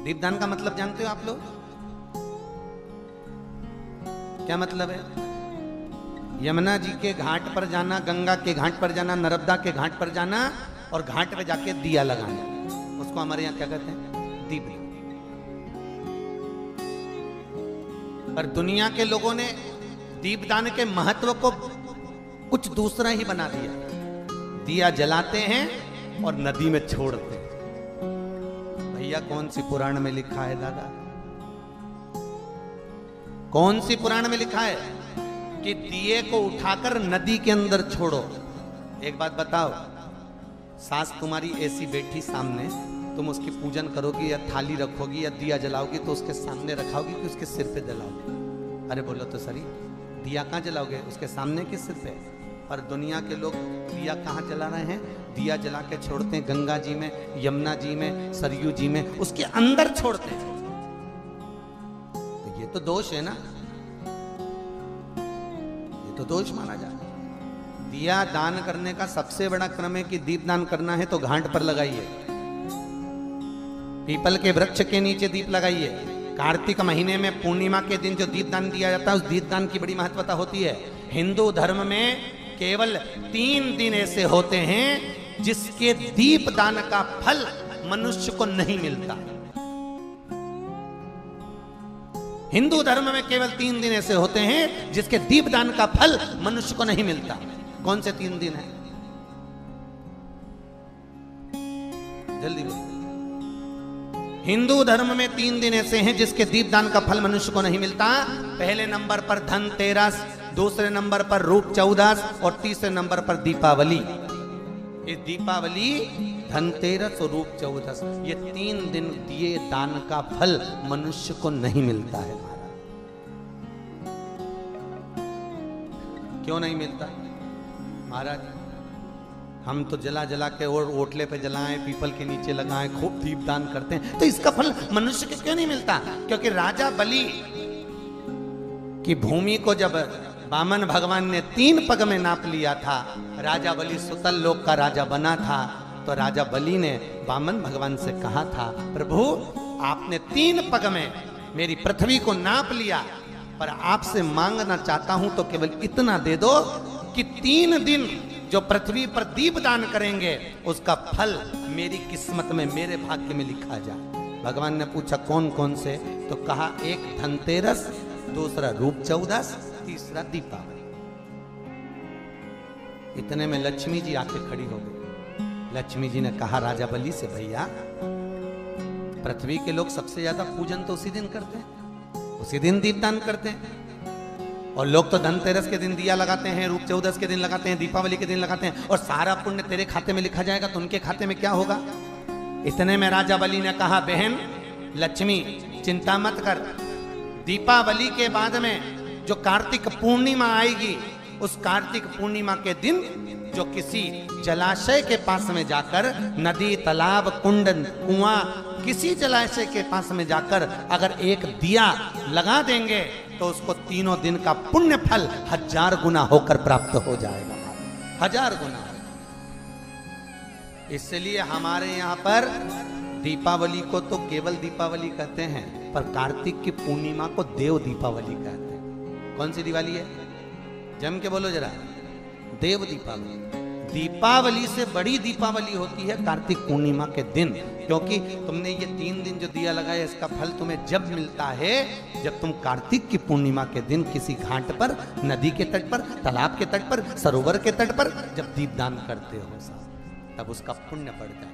दीपदान का मतलब जानते हो आप लोग? क्या मतलब है? यमुना जी के घाट पर जाना, गंगा के घाट पर जाना, नर्मदा के घाट पर जाना और घाट पे जाके दिया लगाना, उसको हमारे यहाँ क्या कहते हैं? दीप। पर दुनिया के लोगों ने दीपदान के महत्व को कुछ दूसरा ही बना दिया। दिया जलाते हैं और नदी में छोड़ते हैं। भैया कौन सी पुराण में लिखा है दादा? कौन सी पुराण में लिखा है कि दिए को उठाकर नदी के अंदर छोड़ो? एक बात बताओ, सास तुम्हारी ऐसी बैठी सामने, तुम उसकी पूजन करोगी या थाली रखोगी या दिया जलाओगी तो उसके सामने रखाओगी कि उसके सिर पे जलाओगे? अरे बोलो तो सही, दिया कहाँ जलाओगे? उसके सामने कि सिर पे? और दुनिया के लोग दिया कहाँ जला रहे हैं? दिया जला के छोड़ते हैं गंगा जी में, यमुना जी में, सरयू जी में, उसके अंदर छोड़ते हैं। तो ये तो दोष है ना, ये तो दोष माना जाता है। दिया दान करने का सबसे बड़ा क्रम है कि दीप दान करना है तो घाट पर लगाइए, पीपल के वृक्ष के नीचे दीप लगाइए। कार्तिक महीने में पूर्णिमा के दिन जो दीप दान दिया जाता है, उस दीप दान की बड़ी महत्वता होती है। हिंदू धर्म में केवल 3 दिन ऐसे होते हैं जिसके दीप दान का फल मनुष्य को नहीं मिलता। हिंदू धर्म में केवल 3 दिन ऐसे होते हैं जिसके दीप दान का फल मनुष्य को नहीं मिलता। कौन से 3 दिन हैं? जल्दी बोलो। हिंदू धर्म में 3 दिन ऐसे हैं जिसके दीपदान का फल मनुष्य को नहीं मिलता। पहले नंबर पर धनतेरस, दूसरे नंबर पर रूप चौदस और तीसरे नंबर पर दीपावली। ये दीपावली, धनतेरस और रूप चौदस, ये 3 दिन दिए दान का फल मनुष्य को नहीं मिलता है। क्यों नहीं मिलता महाराज? हम तो जला जला के और ओटले पे जलाएं, पीपल के नीचे लगाएं, खूब दीपदान करते हैं, तो इसका फल मनुष्य को क्यों नहीं मिलता? क्योंकि राजा बलि की भूमि को जब वामन भगवान ने 3 पग में नाप लिया था, राजा बलि सुतल लोक का राजा बना था, तो राजा बलि ने वामन भगवान से कहा था, प्रभु आपने 3 पग में मेरी पृथ्वी को नाप लिया, पर आपसे मांगना चाहता हूं तो केवल इतना दे दो कि 3 दिन जो पृथ्वी पर दीपदान करेंगे उसका फल मेरी किस्मत में, मेरे भाग्य में लिखा जाए। भगवान ने पूछा कौन कौन से? तो कहा एक धनतेरस, दूसरा रूप चौदस, तीसरा दीपावली। इतने में लक्ष्मी जी आके खड़ी हो गई। लक्ष्मी जी ने कहा राजा बलि से, भैया पृथ्वी के लोग सबसे ज्यादा पूजन तो उसी दिन करते हैं, उसी दिन दीपदान करते हैं, और लोग तो धनतेरस के दिन दिया लगाते हैं, रूप चौदस के दिन लगाते हैं, दीपावली के दिन लगाते हैं, और सारा पुण्य तेरे खाते में लिखा जाएगा, तो उनके खाते में क्या होगा? इतने में राजा बलि ने कहा, बहन लक्ष्मी चिंता मत कर, दीपावली के बाद में जो कार्तिक पूर्णिमा आएगी, उस कार्तिक पूर्णिमा के दिन जो किसी जलाशय के पास में जाकर, नदी, तालाब, कुंड, कुआं, किसी जलाशय के पास में जाकर अगर एक दिया लगा देंगे तो उसको 3 दिन का पुण्य फल 1000 गुना होकर प्राप्त हो जाएगा। 1000 गुना। इसलिए हमारे यहाँ पर दीपावली को तो केवल दीपावली कहते हैं, पर कार्तिक की पूर्णिमा को देव दीपावली कहते हैं। कौन सी दिवाली है? जम के बोलो जरा। देव दीपावली। दीपावली से बड़ी दीपावली होती है कार्तिक पूर्णिमा के दिन, क्योंकि तुमने ये 3 दिन जो दिया लगाया, इसका फल तुम्हें जब मिलता है जब तुम कार्तिक की पूर्णिमा के दिन किसी घाट पर, नदी के तट पर, तालाब के तट पर, सरोवर के तट पर जब दीपदान करते हो, तब उसका पुण्य बढ़ जाए।